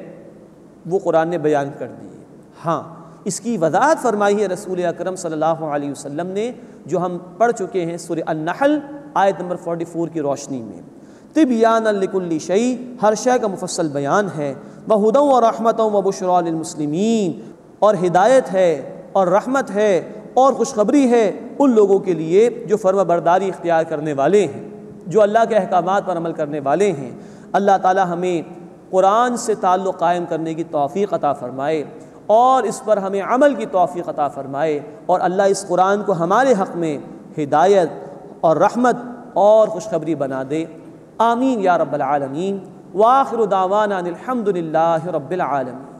وہ قرآن نے بیان کر دی ہے۔ ہاں، اس کی وضاحت فرمائی ہے رسول اکرم صلی اللہ علیہ وسلم نے، جو ہم پڑھ چکے ہیں سورہ النحل آیت نمبر 44 کی روشنی میں۔ تِبْيَانًا لِكُلِّ شَيْءٍ، ہر شے کا مفصل بیان ہے۔ وَهُدًى وَرَحْمَةً وَبُشْرَىٰ لِلْمُسْلِمِينَ، اور ہدایت ہے اور رحمت ہے اور خوشخبری ہے ان لوگوں کے لیے جو فرما برداری اختیار کرنے والے ہیں، جو اللہ کے احکامات پر عمل کرنے والے ہیں۔ اللہ تعالی ہمیں قرآن سے تعلق قائم کرنے کی توفیق عطا فرمائے اور اس پر ہمیں عمل کی توفیق عطا فرمائے، اور اللہ اس قرآن کو ہمارے حق میں ہدایت اور رحمت اور خوشخبری بنا دے۔ آمین یا رب العالمین۔ وآخر دعوانا الحمد للہ رب العالمین۔